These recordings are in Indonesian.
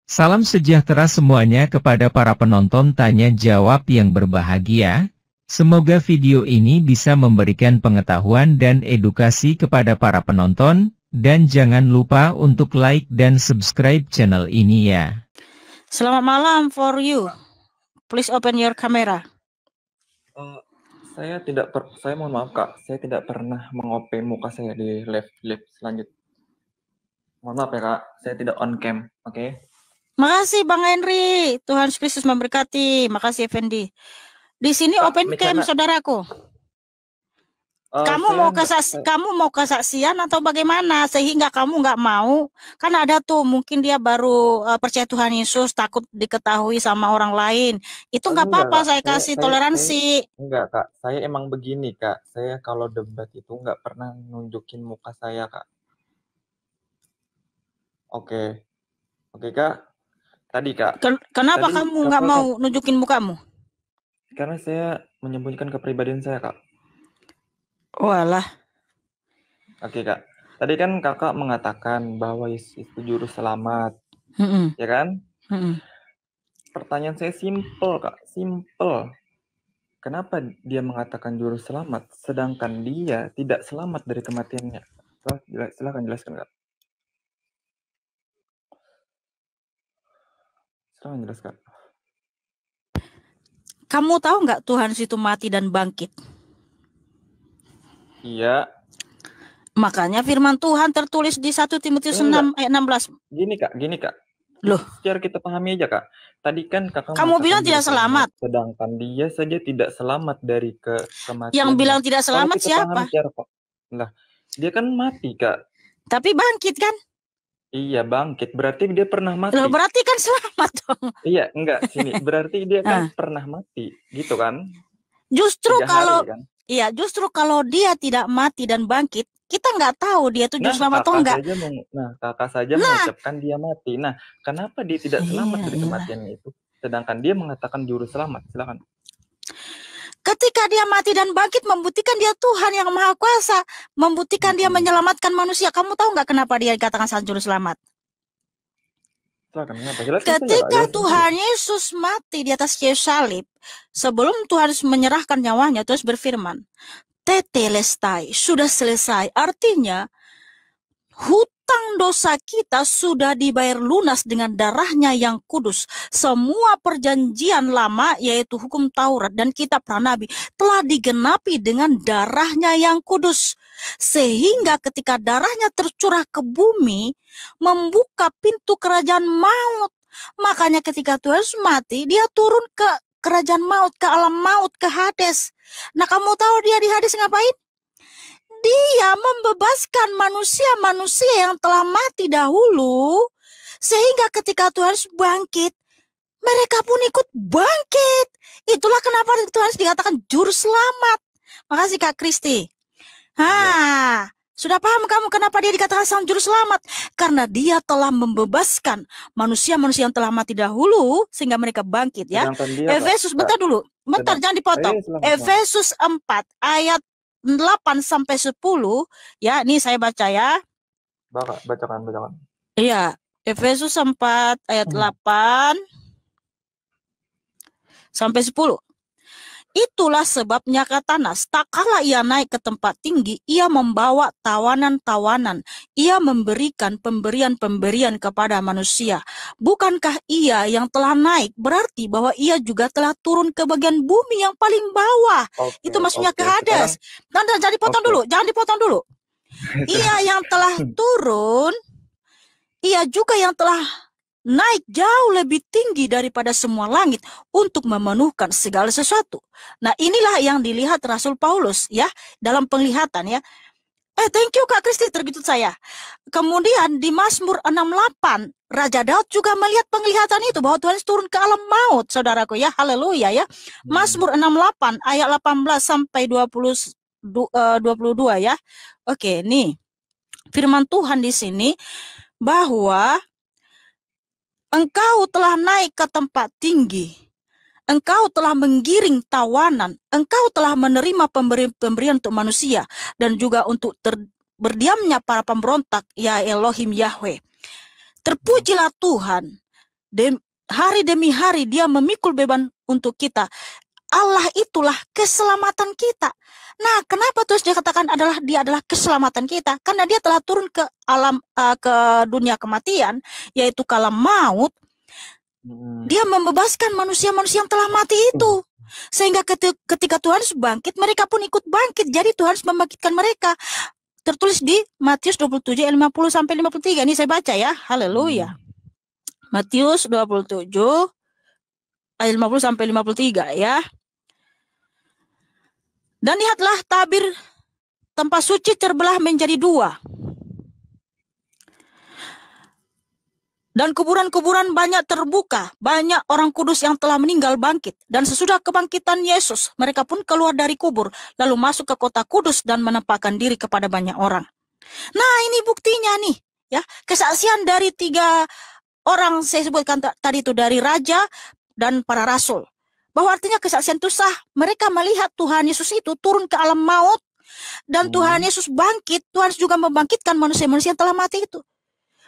Salam sejahtera semuanya kepada para penonton tanya jawab yang berbahagia. Semoga video ini bisa memberikan pengetahuan dan edukasi kepada para penonton, dan jangan lupa untuk like dan subscribe channel ini ya. Selamat malam for you. Please open your camera. Saya mohon maaf Kak, saya tidak pernah mengope muka saya di live selanjutnya. Mohon maaf ya Kak, saya tidak on cam, oke? Makasih Bang Henry, Tuhan Yesus memberkati. Makasih Effendi. Di sini Kak, open cam saudaraku. Kamu mau kesaksian atau bagaimana sehingga kamu nggak mau? Kan ada tuh mungkin dia baru percaya Tuhan Yesus, takut diketahui sama orang lain. Itu nggak apa-apa, saya kasih toleransi. Enggak Kak, saya emang begini Kak. Saya kalau debat itu nggak pernah nunjukin muka saya Kak. Oke Kak. Tadi Kak. Kenapa kamu nggak mau nunjukin mukamu? Karena saya menyembunyikan kepribadian saya Kak. Walah. Oke Kak. Tadi kan Kakak mengatakan bahwa Yesus itu juru selamat. Ya kan? Pertanyaan saya simple Kak, simple. Kenapa dia mengatakan juru selamat, sedangkan dia tidak selamat dari kematiannya? Silakan jelaskan Kak. Silakan jelaskan. Kamu tahu nggak Tuhan itu mati dan bangkit? Iya. Makanya firman Tuhan tertulis di 1 Timotius 6 ayat 16. Gini Kak. Loh, secara kita pahami aja Kak. Tadi kan Kakak kamu bilang tidak selamat. Sedangkan dia saja tidak selamat dari kematian. Yang bilang tidak selamat siapa? Lah, dia kan mati Kak. Tapi bangkit kan? Iya bangkit, berarti dia pernah mati. Loh, berarti kan selamat dong. Iya, enggak, sini. Berarti dia kan pernah mati, gitu kan? Justru kalau dia tidak mati dan bangkit, kita nggak tahu dia itu juru selamat atau enggak. Kakak saja mengucapkan dia mati. Nah, kenapa dia tidak selamat dari kematiannya itu? Sedangkan dia mengatakan juru selamat. Silakan. Ketika dia mati dan bangkit, membuktikan dia Tuhan yang Maha Kuasa, membuktikan dia menyelamatkan manusia. Kamu tahu nggak kenapa dia dikatakan sang juru selamat? Ketika Tuhan Yesus mati di atas kayu salib, sebelum Tuhan menyerahkan nyawanya, terus berfirman, Tetelestai, sudah selesai. Artinya, hutang dosa kita sudah dibayar lunas dengan darahnya yang kudus. Semua perjanjian lama, yaitu hukum Taurat dan kitab Nabi, telah digenapi dengan darahnya yang kudus. Sehingga ketika darahnya tercurah ke bumi, membuka pintu kerajaan maut. Makanya ketika Tuhan mati, dia turun ke kerajaan maut, ke alam maut, ke Hades. Nah, kamu tahu dia di Hades ngapain? Dia membebaskan manusia-manusia yang telah mati dahulu, sehingga ketika Tuhan bangkit, mereka pun ikut bangkit. Itulah kenapa Tuhan dikatakan juru selamat. Makasih Kak Kristi. Sudah paham kamu kenapa dia dikatakan sang juru selamat? Karena dia telah membebaskan manusia-manusia yang telah mati dahulu, sehingga mereka bangkit ya. Efesus, bentar dulu. Bentar, jangan dipotong. Efesus 4 ayat 8-10 ya, ini saya baca ya. Bacakan. Iya, Efesus 4 ayat 8 sampai 10. Itulah sebabnya kata Nas, tak kala ia naik ke tempat tinggi, ia membawa tawanan-tawanan, ia memberikan pemberian-pemberian kepada manusia. Bukankah ia yang telah naik, berarti bahwa ia juga telah turun ke bagian bumi yang paling bawah. Itu maksudnya ke Hades. Jangan dipotong dulu. Ia yang telah turun, ia juga yang telah naik jauh lebih tinggi daripada semua langit untuk memenuhkan segala sesuatu. Nah, inilah yang dilihat Rasul Paulus ya, dalam penglihatan ya. Thank you Kak Kristi, tergitu saya. Kemudian di Mazmur 68, Raja Daud juga melihat penglihatan itu, bahwa Tuhan turun ke alam maut, saudaraku ya. Haleluya ya. Mazmur 68 ayat 18 sampai 22 ya. Oke, nih. Firman Tuhan di sini bahwa Engkau telah naik ke tempat tinggi. Engkau telah menggiring tawanan. Engkau telah menerima pemberian untuk manusia. Dan juga untuk berdiamnya para pemberontak. Ya Elohim Yahweh. Terpujilah Tuhan. hari demi hari dia memikul beban untuk kita. Allah itulah keselamatan kita. Nah, kenapa terus dia katakan dia adalah keselamatan kita? Karena dia telah turun ke ke dunia kematian, yaitu ke alam maut. Dia membebaskan manusia-manusia yang telah mati itu. Sehingga ketika Tuhan bangkit, mereka pun ikut bangkit. Jadi Tuhan membangkitkan mereka. Tertulis di Matius 27 ayat 50 sampai 53. Ini saya baca ya. Haleluya. Matius 27 ayat 50 sampai 53 ya. Dan lihatlah tabir tempat suci terbelah menjadi dua. Dan kuburan-kuburan banyak terbuka, banyak orang kudus yang telah meninggal bangkit. Dan sesudah kebangkitan Yesus, mereka pun keluar dari kubur, lalu masuk ke kota kudus dan menampakkan diri kepada banyak orang. Nah, ini buktinya nih, ya, kesaksian dari 3 orang saya sebutkan tadi itu, dari raja dan para rasul. Bahwa artinya kesaksian itu sah. Mereka melihat Tuhan Yesus itu turun ke alam maut, dan Tuhan Yesus bangkit. Tuhan juga membangkitkan manusia-manusia yang telah mati itu.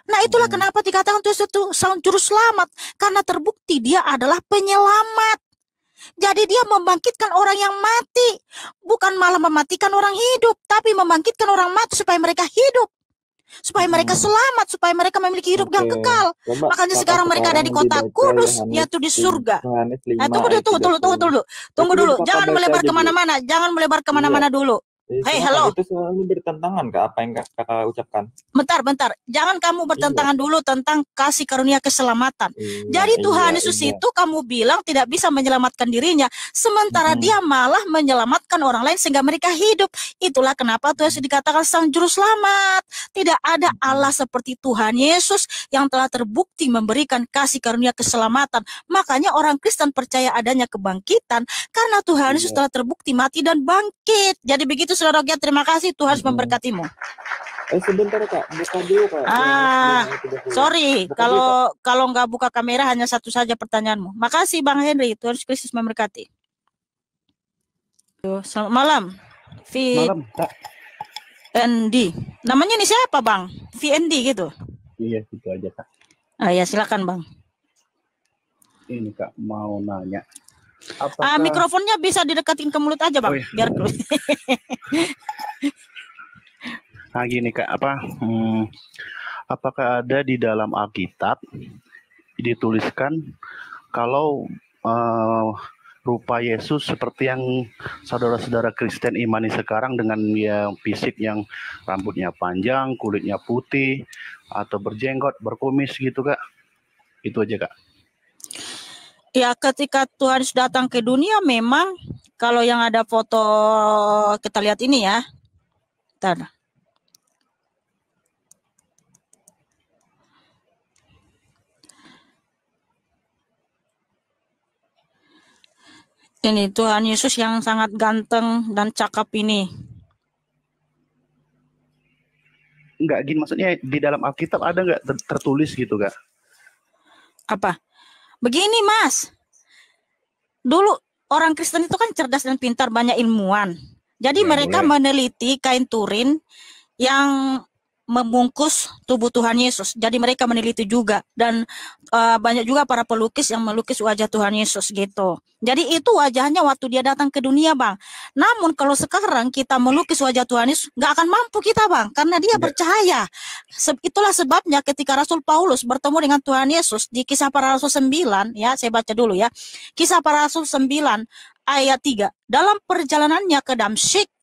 Nah, itulah kenapa dikatakan Tuhan itu sang juru selamat, karena terbukti dia adalah penyelamat. Jadi dia membangkitkan orang yang mati, bukan malah mematikan orang hidup, tapi membangkitkan orang mati supaya mereka hidup, supaya mereka selamat, supaya mereka memiliki hidup yang kekal. Makanya sekarang mereka ada di kota kudus, yaitu di surga. Nah, tunggu dulu, jangan melebar kemana-mana, dulu. Hei, halo. Itu selalu bertentangan ke apa yang kakak ucapkan? Bentar. Jangan kamu bertentangan dulu tentang kasih karunia keselamatan. Jadi Tuhan Yesus itu kamu bilang tidak bisa menyelamatkan dirinya, sementara dia malah menyelamatkan orang lain sehingga mereka hidup. Itulah kenapa Tuhan Yesus dikatakan sang juru selamat. Tidak ada Allah seperti Tuhan Yesus yang telah terbukti memberikan kasih karunia keselamatan. Makanya orang Kristen percaya adanya kebangkitan karena Tuhan Yesus telah terbukti mati dan bangkit. Jadi begitu, Saudara Rogia, terima kasih, Tuhan memberkatimu. Sebentar Kak, buka dulu Kak. Sorry, kalau nggak buka kamera hanya satu saja pertanyaanmu. Makasih Bang Henry, Tuhan Kristus memberkati. Selamat malam, Malam Kak. VND. Namanya ini siapa Bang? VND gitu? Iya, gitu aja Kak. Ya silakan Bang. Ini Kak mau nanya. Mikrofonnya bisa didekatin ke mulut aja Bang, biar Nah gini Kak, apakah ada di dalam Alkitab dituliskan kalau rupa Yesus seperti yang saudara-saudara Kristen imani sekarang dengan yang fisik yang rambutnya panjang, kulitnya putih, atau berjenggot, berkumis gitu Kak? Itu aja Kak. Ya, ketika Tuhan datang ke dunia memang kalau yang ada foto kita lihat ini ya. Bentar. Ini Tuhan Yesus yang sangat ganteng dan cakep ini. Enggak, gini maksudnya di dalam Alkitab ada nggak tertulis gitu Kak? Apa? Begini Mas, dulu orang Kristen itu kan cerdas dan pintar, banyak ilmuwan. Jadi mereka meneliti kain turin yang membungkus tubuh Tuhan Yesus. Jadi mereka meneliti juga, dan banyak juga para pelukis yang melukis wajah Tuhan Yesus gitu. Jadi itu wajahnya waktu dia datang ke dunia Bang. Namun kalau sekarang kita melukis wajah Tuhan Yesus, nggak akan mampu kita Bang, karena dia bercahaya. Itulah sebabnya ketika Rasul Paulus bertemu dengan Tuhan Yesus di Kisah Para Rasul 9, ya saya baca dulu ya. Kisah Para Rasul 9 ayat 3. Dalam perjalanannya ke Damsyik,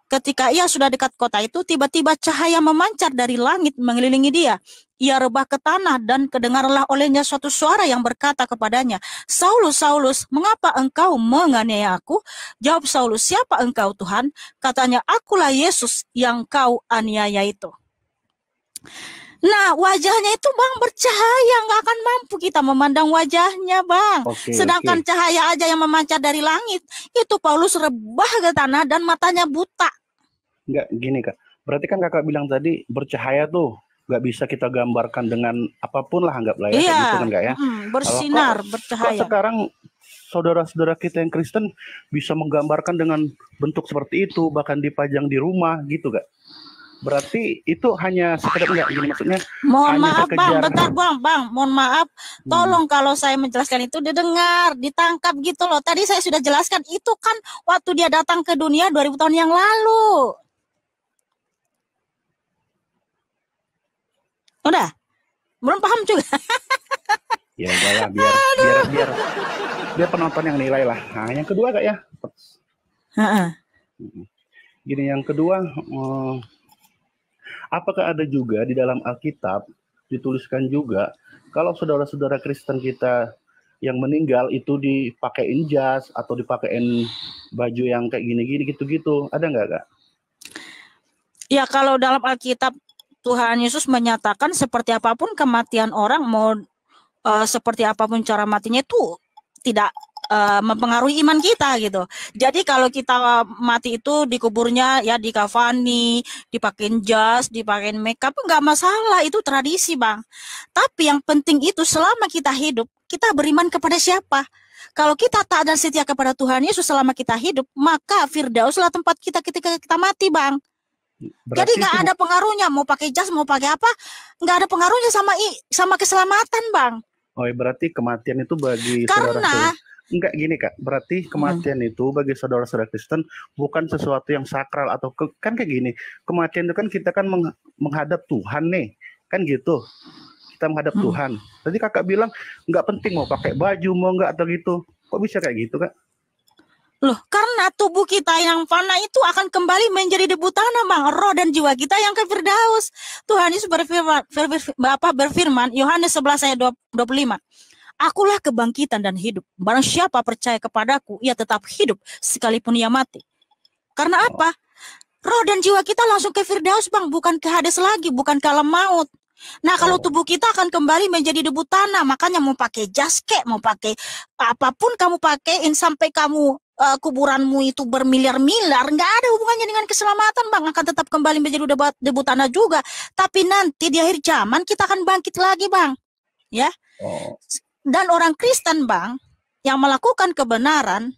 ketika ia sudah dekat kota itu, tiba-tiba cahaya memancar dari langit mengelilingi dia. Ia rebah ke tanah dan kedengarlah olehnya suatu suara yang berkata kepadanya, Saulus, Saulus, mengapa engkau menganiaya aku? Jawab Saulus, siapa engkau Tuhan? Katanya, akulah Yesus yang kau aniaya itu. Nah, wajahnya itu Bang bercahaya, nggak akan mampu kita memandang wajahnya Bang. Sedangkan cahaya aja yang memancar dari langit, itu Paulus rebah ke tanah dan matanya buta. Enggak, gini Kak. Berarti kan Kakak bilang tadi bercahaya tuh nggak bisa kita gambarkan dengan apapun lah, anggaplah ya, kayak gitu kan Kak ya. Bersinar, bercahaya. Kok sekarang saudara-saudara kita yang Kristen bisa menggambarkan dengan bentuk seperti itu, bahkan dipajang di rumah gitu Kak? Berarti itu hanya sekedar enggak gini maksudnya. Mohon maaf Bang, bentar Bang, mohon maaf. Tolong kalau saya menjelaskan itu didengar, ditangkap gitu loh. Tadi saya sudah jelaskan itu kan waktu dia datang ke dunia 2000 tahun yang lalu. Udah? Belum paham juga. Ya udahlah, biar penonton yang nilai lah. Nah, yang kedua Kak ya. Gini, yang kedua, apakah ada juga di dalam Alkitab dituliskan juga kalau saudara-saudara Kristen kita yang meninggal itu dipakein jas atau dipakein baju yang kayak gini-gini gitu-gitu, ada nggak Kak? Ya kalau dalam Alkitab Tuhan Yesus menyatakan seperti apapun kematian orang, mau seperti apapun cara matinya itu tidak mempengaruhi iman kita gitu. Jadi kalau kita mati itu dikuburnya ya dikafani, dipakein jas, dipakein makeup, nggak masalah, itu tradisi Bang. Tapi yang penting itu selama kita hidup, kita beriman kepada siapa? Kalau kita taat dan setia kepada Tuhan Yesus selama kita hidup, maka Firdauslah tempat kita ketika kita mati Bang. Berarti jadi nggak ada pengaruhnya mau pakai jas mau pakai apa, nggak ada pengaruhnya sama keselamatan Bang. Oh, berarti kematian itu bagi saudara-saudara enggak gini Kak, berarti kematian itu bagi saudara-saudara Kristen bukan sesuatu yang sakral atau kan kayak gini, kematian itu kan kita kan menghadap Tuhan nih, kan gitu. Kita menghadap Tuhan. Tadi Kakak bilang nggak penting mau pakai baju mau nggak atau gitu. Kok bisa kayak gitu Kak? Loh, karena tubuh kita yang fana itu akan kembali menjadi debu tanah Bang. Roh dan jiwa kita yang ke Firdaus. Tuhan Yesus berfirman, Yohanes 11 ayat 25. Akulah kebangkitan dan hidup. Barang siapa percaya kepadaku, ia tetap hidup sekalipun ia mati. Karena apa? Roh dan jiwa kita langsung ke Firdaus Bang, bukan ke Hades lagi, bukan ke alam maut. Nah kalau tubuh kita akan kembali menjadi debu tanah, makanya mau pakai jas kek, mau pakai apapun kamu pakein sampai kamu kuburanmu itu bermiliar-miliar, nggak ada hubungannya dengan keselamatan Bang, akan tetap kembali menjadi debu tanah juga. Tapi nanti di akhir zaman kita akan bangkit lagi Bang, ya. Dan orang Kristen Bang yang melakukan kebenaran,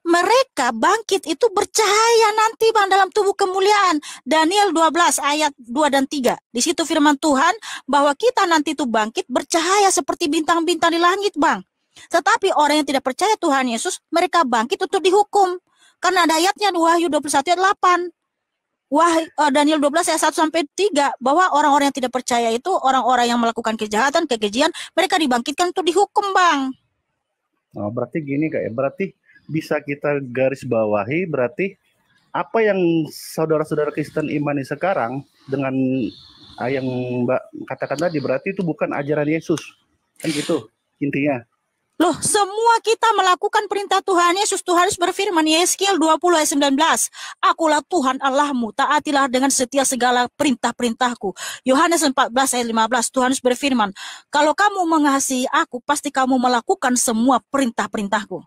mereka bangkit itu bercahaya nanti Bang dalam tubuh kemuliaan. Daniel 12 ayat 2 dan 3. Di situ firman Tuhan bahwa kita nanti itu bangkit bercahaya seperti bintang-bintang di langit Bang. Tetapi orang yang tidak percaya Tuhan Yesus, mereka bangkit untuk dihukum. Karena ada ayatnya Wahyu 21 ayat 8. Daniel 12 ayat 1 sampai 3 bahwa orang-orang yang tidak percaya itu orang-orang yang melakukan kejahatan, kekejian, mereka dibangkitkan untuk dihukum Bang. Oh, berarti gini Kak ya, berarti bisa kita garis bawahi berarti apa yang saudara-saudara Kristen imani sekarang dengan yang Mbak katakan tadi berarti itu bukan ajaran Yesus. Kan gitu intinya. Loh, semua kita melakukan perintah Tuhan Yesus. Tuhan Yesus berfirman, Yeskiel 20 ayat 19. Akulah Tuhan Allahmu, taatilah dengan setia segala perintah-perintahku. Yohanes 14 ayat 15, Tuhan Yesus berfirman, kalau kamu mengasihi aku, pasti kamu melakukan semua perintah-perintahku.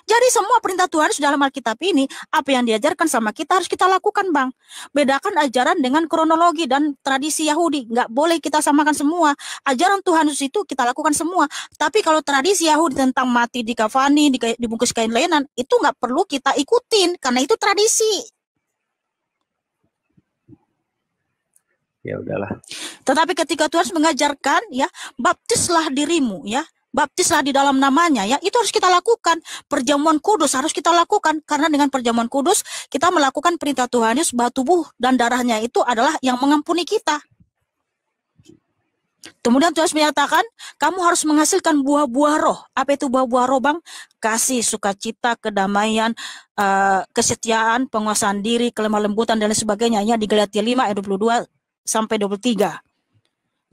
Jadi semua perintah Tuhan Yesus dalam Alkitab ini, apa yang diajarkan sama kita harus kita lakukan Bang. Bedakan ajaran dengan kronologi dan tradisi Yahudi. Nggak boleh kita samakan semua. Ajaran Tuhan Yesus itu kita lakukan semua. Tapi kalau tradisi Yahudi tentang mati di kafani, dibungkus kain lenan, itu nggak perlu kita ikutin. Karena itu tradisi. Ya udahlah. Tetapi ketika Tuhan mengajarkan, ya, baptislah dirimu, ya. Baptislah di dalam namanya, ya, itu harus kita lakukan. Perjamuan kudus harus kita lakukan, karena dengan perjamuan kudus kita melakukan perintah Tuhan Yesus bahwa tubuh dan darahnya itu adalah yang mengampuni kita. Kemudian Tuhan menyatakan, kamu harus menghasilkan buah-buah roh. Apa itu buah-buah roh Bang? Kasih, sukacita, kedamaian, kesetiaan, penguasaan diri, kelemah lembutan dan lain sebagainya. Ya, di Galatia 5 ayat 22 sampai 23.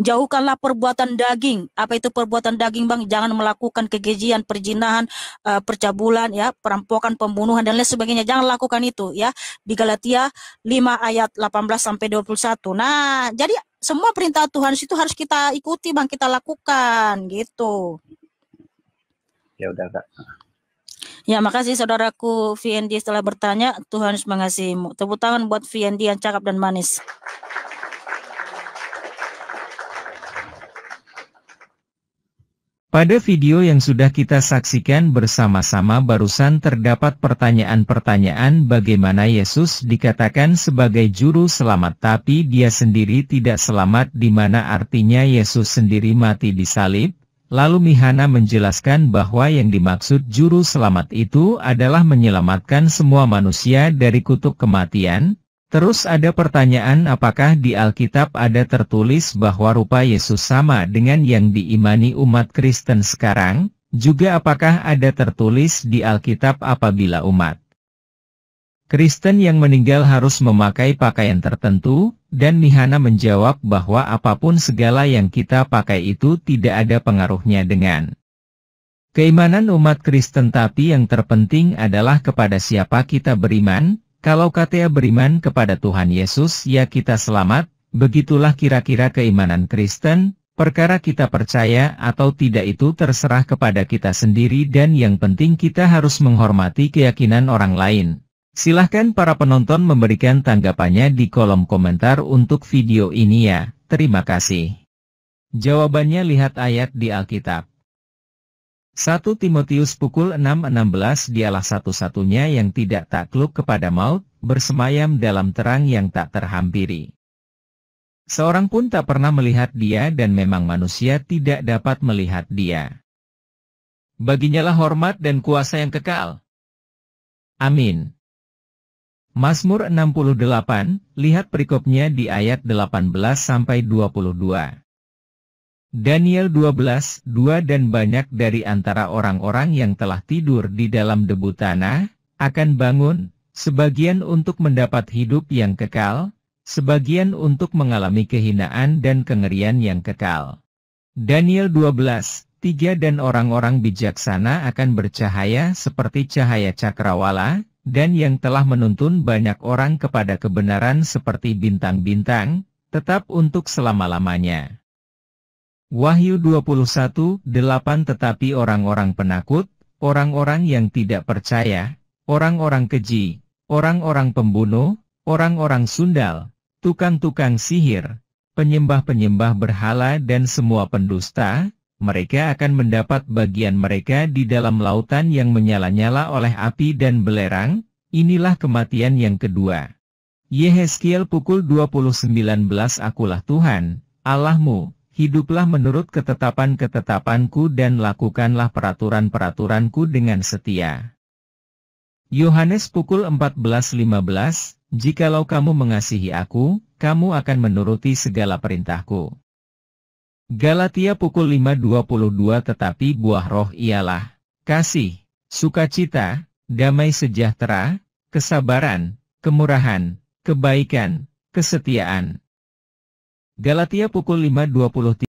Jauhkanlah perbuatan daging. Apa itu perbuatan daging Bang? Jangan melakukan kekejian, perzinahan, percabulan, ya, perampokan, pembunuhan dan lain sebagainya. Jangan lakukan itu, ya. Di Galatia 5 ayat 18 sampai 21. Nah, jadi semua perintah Tuhan itu harus kita ikuti Bang, kita lakukan gitu. Ya udah Kak. Ya, makasih saudaraku VND setelah bertanya. Tuhan mengasihimu. Tepuk tangan buat VND yang cakap dan manis. Pada video yang sudah kita saksikan bersama-sama barusan terdapat pertanyaan-pertanyaan bagaimana Yesus dikatakan sebagai juru selamat tapi dia sendiri tidak selamat, di mana artinya Yesus sendiri mati di salib. Lalu Mihana menjelaskan bahwa yang dimaksud juru selamat itu adalah menyelamatkan semua manusia dari kutuk kematian. Terus ada pertanyaan, apakah di Alkitab ada tertulis bahwa rupa Yesus sama dengan yang diimani umat Kristen sekarang? Juga apakah ada tertulis di Alkitab apabila umat Kristen yang meninggal harus memakai pakaian tertentu? Dan Mihana menjawab bahwa apapun segala yang kita pakai itu tidak ada pengaruhnya dengan keimanan umat Kristen, tapi yang terpenting adalah kepada siapa kita beriman. Kalau kata beriman kepada Tuhan Yesus, ya kita selamat. Begitulah kira-kira keimanan Kristen. Perkara kita percaya atau tidak itu terserah kepada kita sendiri, dan yang penting kita harus menghormati keyakinan orang lain. Silahkan para penonton memberikan tanggapannya di kolom komentar untuk video ini ya. Terima kasih. Jawabannya lihat ayat di Alkitab. 1 Timotius pukul 6:16 Dialah satu-satunya yang tidak takluk kepada maut, bersemayam dalam terang yang tak terhampiri. Seorang pun tak pernah melihat dia dan memang manusia tidak dapat melihat dia. Baginyalah hormat dan kuasa yang kekal. Amin. Mazmur 68, lihat perikopnya di ayat 18-22. Daniel 12:2 Dan banyak dari antara orang-orang yang telah tidur di dalam debu tanah, akan bangun, sebagian untuk mendapat hidup yang kekal, sebagian untuk mengalami kehinaan dan kengerian yang kekal. Daniel 12:3 Dan orang-orang bijaksana akan bercahaya seperti cahaya cakrawala, dan yang telah menuntun banyak orang kepada kebenaran seperti bintang-bintang, tetap untuk selama-lamanya. Wahyu 21:8 Tetapi orang-orang penakut, orang-orang yang tidak percaya, orang-orang keji, orang-orang pembunuh, orang-orang sundal, tukang-tukang sihir, penyembah-penyembah berhala dan semua pendusta, mereka akan mendapat bagian mereka di dalam lautan yang menyala-nyala oleh api dan belerang. Inilah kematian yang kedua. Yehezkiel pukul 20:19 Akulah Tuhan, Allahmu. Hiduplah menurut ketetapan-ketetapanku dan lakukanlah peraturan-peraturanku dengan setia. Yohanes pukul 14:15 Jikalau kamu mengasihi aku, kamu akan menuruti segala perintahku. Galatia pukul 5:22 Tetapi buah roh ialah kasih, sukacita, damai sejahtera, kesabaran, kemurahan, kebaikan, kesetiaan. Galatia pukul 5:23